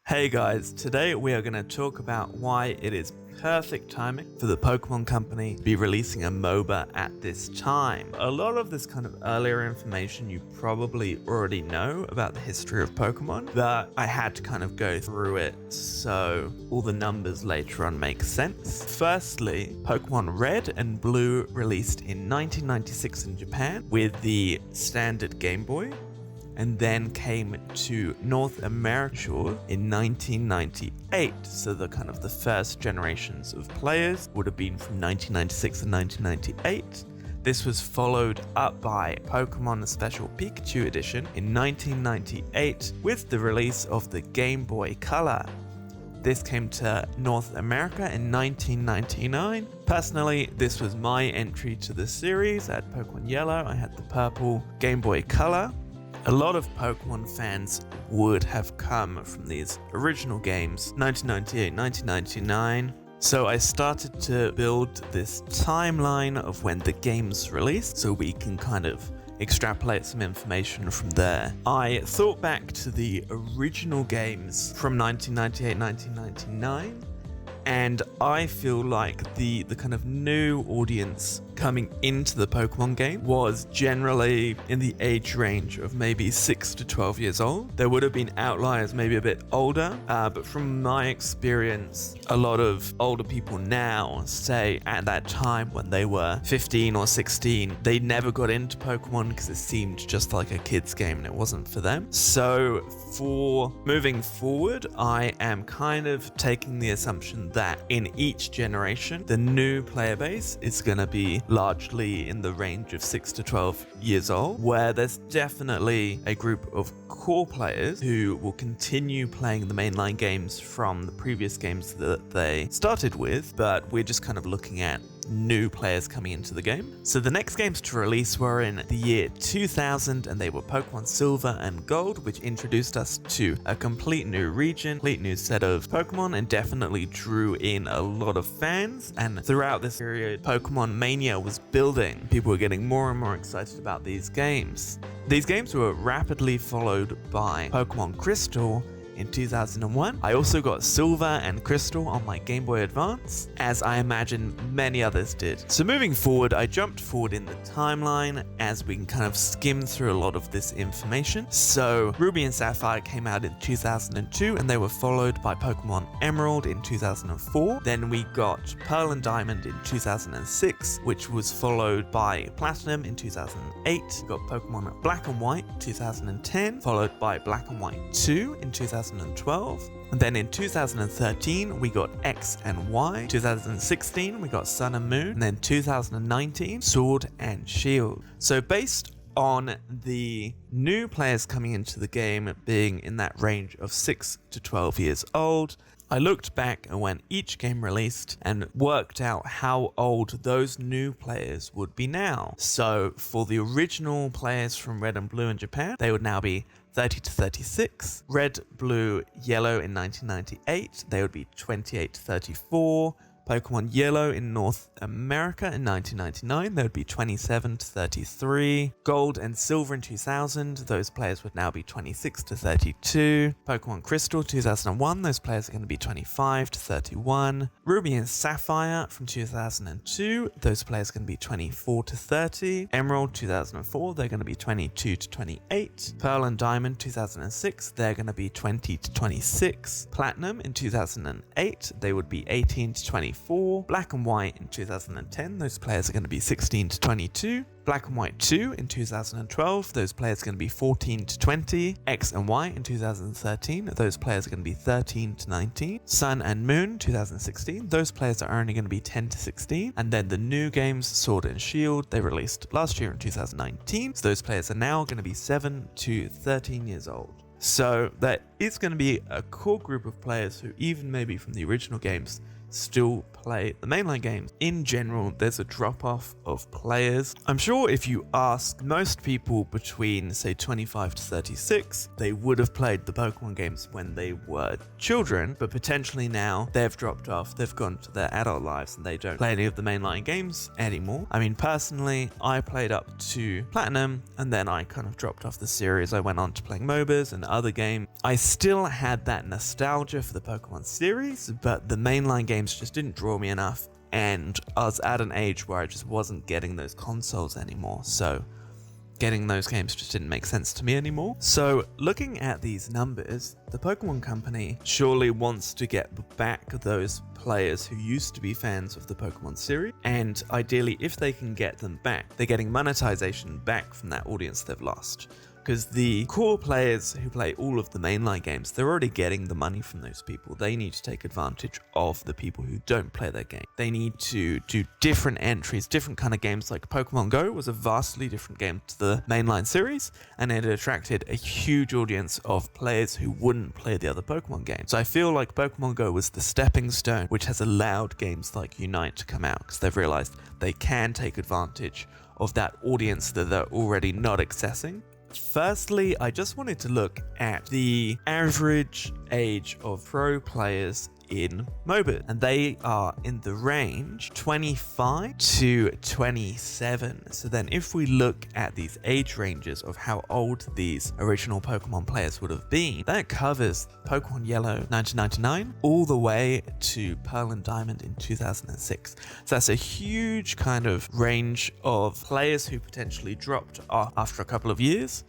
Hey guys, today we are going to talk about why it is perfect timing for the Pokemon Company to be releasing a MOBA at this time. A lot of this kind of earlier information you probably already know about the history of Pokemon, but I had to kind of go through it so all the numbers later on make sense. Firstly, Pokemon Red and Blue released in 1996 in Japan with the standard Game Boy, and then came to North America in 1998. So the kind of the first generations of players would have been from 1996 and 1998. This was followed up by Pokemon Special Pikachu Edition in 1998 with the release of the Game Boy Color. This came to North America in 1999. Personally, this was my entry to the series. I had Pokemon Yellow, I had the purple Game Boy Color. A lot of Pokemon fans would have come from these original games, 1998, 1999. So I started to build this timeline of when the games released so we can kind of extrapolate some information from there. I thought back to the original games from 1998, 1999. And I feel like the kind of new audience coming into the Pokemon game was generally in the age range of maybe 6 to 12 years old. There would have been outliers maybe a bit older, but from my experience, a lot of older people now say at that time when they were 15 or 16, they never got into Pokemon because it seemed just like a kid's game and it wasn't for them. So for moving forward, I am kind of taking the assumption that in each generation, the new player base is going to be largely in the range of 6 to 12 years old, where there's definitely a group of core players who will continue playing the mainline games from the previous games that they started with, but we're just kind of looking at new players coming into the game. So the next games to release were in the year 2000, and they were Pokemon Silver and Gold, which introduced us to a complete new region, complete new set of Pokemon, and definitely drew in a lot of fans. And throughout this period, Pokemon Mania was building. People were getting more and more excited about these games. These games were rapidly followed by Pokemon Crystal in 2001. I also got Silver and Crystal on my Game Boy Advance, as I imagine many others did. So moving forward, I jumped forward in the timeline as we can kind of skim through a lot of this information. So Ruby and Sapphire came out in 2002, and they were followed by Pokemon Emerald in 2004. Then we got Pearl and Diamond in 2006, which was followed by Platinum in 2008. We got Pokemon Black and White 2010, followed by Black and White 2 in 2012. And then in 2013 we got X and Y. 2016 we got Sun and Moon. And then 2019 Sword and Shield. So based on the new players coming into the game being in that range of 6 to 12 years old, I looked back at when each game released and worked out how old those new players would be now. So for the original players from Red and Blue in Japan, they would now be 30 to 36. Red, Blue, Yellow in 1998, they would be 28 to 34. Pokemon Yellow in North America in 1999, they would be 27 to 33. Gold and Silver in 2000, those players would now be 26 to 32. Pokemon Crystal 2001, those players are going to be 25 to 31. Ruby and Sapphire from 2002, those players are going to be 24 to 30. Emerald 2004, they're going to be 22 to 28. Pearl and Diamond 2006, they're going to be 20 to 26. Platinum in 2008, they would be 18 to 24. Black and White in 2010, those players are going to be 16 to 22. Black and White 2 in 2012, those players are going to be 14 to 20. X and Y in 2013, those players are going to be 13 to 19. Sun and Moon 2016, those players are only going to be 10 to 16. And then the new games, Sword and Shield, they released last year in 2019, so those players are now going to be 7 to 13 years old. So there is going to be a core group of players who, even maybe from the original games, still play the mainline games. In general, there's a drop-off of players. I'm sure if you ask most people between, say, 25 to 36, they would have played the Pokemon games when they were children, but potentially now they've dropped off, they've gone to their adult lives, and they don't play any of the mainline games anymore. I mean, personally, I played up to Platinum, and then I kind of dropped off the series. I went on to playing MOBAs and other games. I still had that nostalgia for the Pokemon series, but the mainline games just didn't draw me enough, and I was at an age where I just wasn't getting those consoles anymore, so getting those games just didn't make sense to me anymore. So looking at these numbers, the Pokemon Company surely wants to get back those players who used to be fans of the Pokemon series, and ideally if they can get them back, they're getting monetization back from that audience they've lost. Because the core players who play all of the mainline games, they're already getting the money from those people. They need to take advantage of the people who don't play their game. They need to do different entries, different kind of games. Like Pokemon Go was a vastly different game to the mainline series, and it attracted a huge audience of players who wouldn't play the other Pokemon games. So I feel like Pokemon Go was the stepping stone which has allowed games like Unite to come out, because they've realized they can take advantage of that audience that they're already not accessing. Firstly, I just wanted to look at the average age of pro players in MOBA, and they are in the range 25 to 27. So then if we look at these age ranges of how old these original Pokemon players would have been, that covers Pokemon Yellow 1999 all the way to Pearl and Diamond in 2006. So that's a huge kind of range of players who potentially dropped off after a couple of years,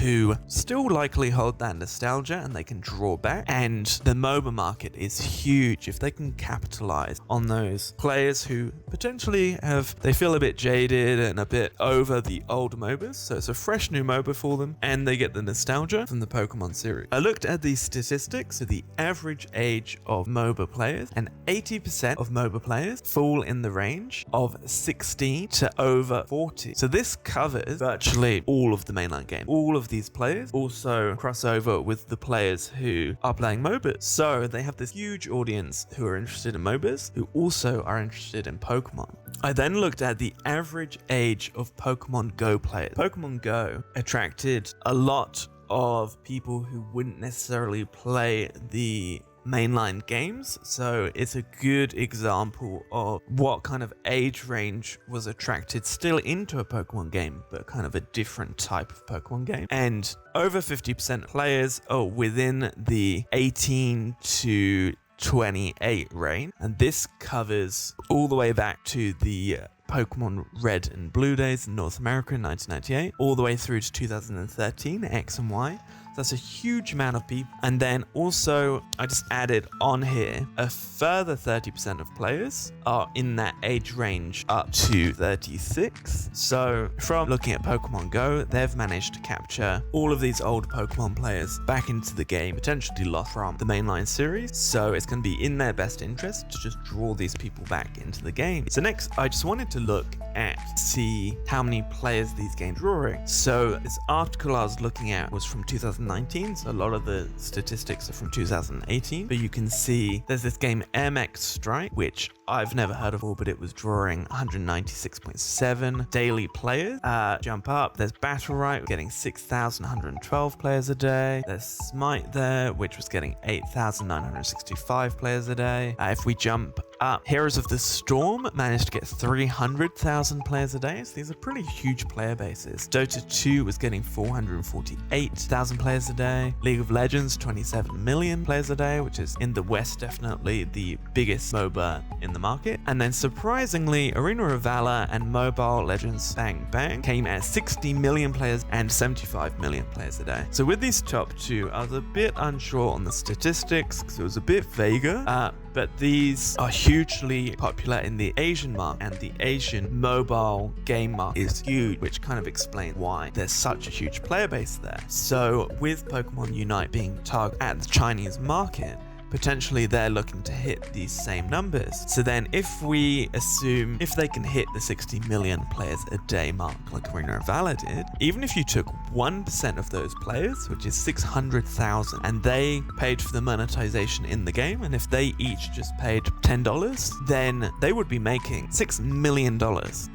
who still likely hold that nostalgia and they can draw back. And the MOBA market is huge if they can capitalize on those players who potentially they feel a bit jaded and a bit over the old MOBAs. So it's a fresh new MOBA for them, and they get the nostalgia from the Pokemon series. I looked at these statistics of the average age of MOBA players, and 80% of MOBA players fall in the range of 16 to over 40. So this covers virtually all of the mainline game. All of these players also cross over with the players who are playing MOBAs. So they have this huge audience who are interested in MOBAs, who also are interested in Pokemon. I then looked at the average age of Pokemon Go players. Pokemon Go attracted a lot of people who wouldn't necessarily play the mainline games, so it's a good example of what kind of age range was attracted still into a Pokemon game, but kind of a different type of Pokemon game. And over 50% players are within the 18 to 28 range, and this covers all the way back to the Pokemon Red and Blue days in North America in 1998, all the way through to 2013, X and Y. That's a huge amount of people. And then also, I just added on here, a further 30% of players are in that age range up to 36. So from looking at Pokemon Go, they've managed to capture all of these old Pokemon players back into the game, potentially lost from the mainline series. So it's going to be in their best interest to just draw these people back into the game. So next, I just wanted to look at, see how many players these games are drawing. So this article I was looking at was from 2019, so a lot of the statistics are from 2018, but you can see there's this game MX Strike, which I've never heard of, but it was drawing 196.7 daily players. Jump up, there's Battle Right, getting 6,112 players a day. There's Smite there, which was getting 8,965 players a day. If we jump up, Heroes of the Storm managed to get 300,000 players a day. So these are pretty huge player bases. Dota 2 was getting 448,000 players a day. League of Legends, 27 million players a day, which is in the West definitely the biggest MOBA in the market. And then surprisingly, Arena of Valor and Mobile Legends Bang Bang came at 60 million players and 75 million players a day. So with these top two, I was a bit unsure on the statistics because it was a bit vaguer. But these are hugely popular in the Asian market, and the Asian mobile game market is huge, which kind of explains why there's such a huge player base there. So with Pokemon Unite being targeted at the Chinese market, potentially they're looking to hit these same numbers. So then if we assume if they can hit the 60 million players a day mark like Arena of Valor did, even if you took 1% of those players, which is 600,000, and they paid for the monetization in the game, and if they each just paid $10, then they would be making $6 million.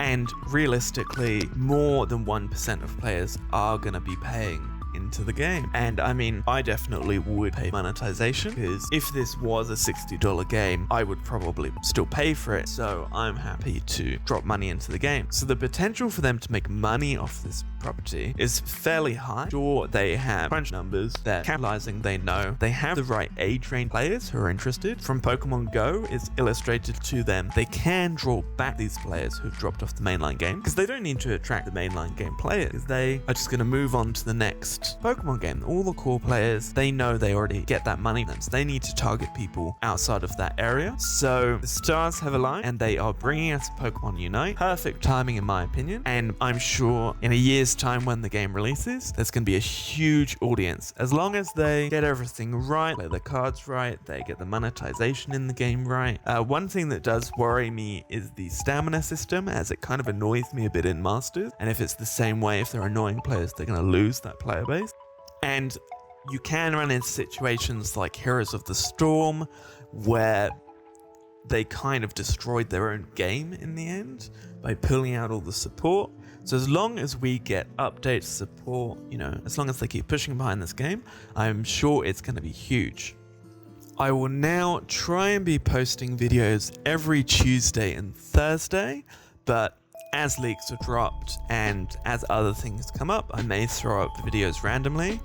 And realistically, more than 1% of players are going to be paying into the game. And I mean, I definitely would pay monetization, because if this was a $60 game, I would probably still pay for it. So I'm happy to drop money into the game. So the potential for them to make money off this property is fairly high. Sure, they have crunch numbers, they're capitalizing, they know they have the right age range players who are interested. From Pokemon Go is illustrated to them, they can draw back these players who've dropped off the mainline game, because they don't need to attract the mainline game players, because they are just going to move on to the next Pokemon game. All the core players, they know they already get that money, so they need to target people outside of that area. So the stars have aligned and they are bringing us Pokemon Unite. Perfect timing in my opinion, and I'm sure in a year's time when the game releases, there's going to be a huge audience. As long as they get everything right, play the cards right, they get the monetization in the game right. One thing that does worry me is the stamina system, as it kind of annoys me a bit in Masters, and if it's the same way, if they're annoying players, they're going to lose that player base. And you can run into situations like Heroes of the Storm, where they kind of destroyed their own game in the end by pulling out all the support. So as long as we get updates, support, as long as they keep pushing behind this game, I'm sure it's going to be huge. I will now try and be posting videos every Tuesday and Thursday, but as leaks are dropped and as other things come up, I may throw up videos randomly,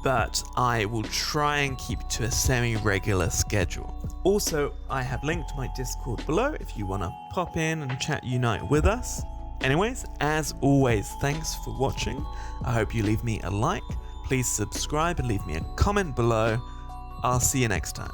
but I will try and keep to a semi-regular schedule. Also, I have linked my Discord below if you want to pop in and chat Unite with us. Anyways, as always, thanks for watching. I hope you leave me a like. Please subscribe and leave me a comment below. I'll see you next time.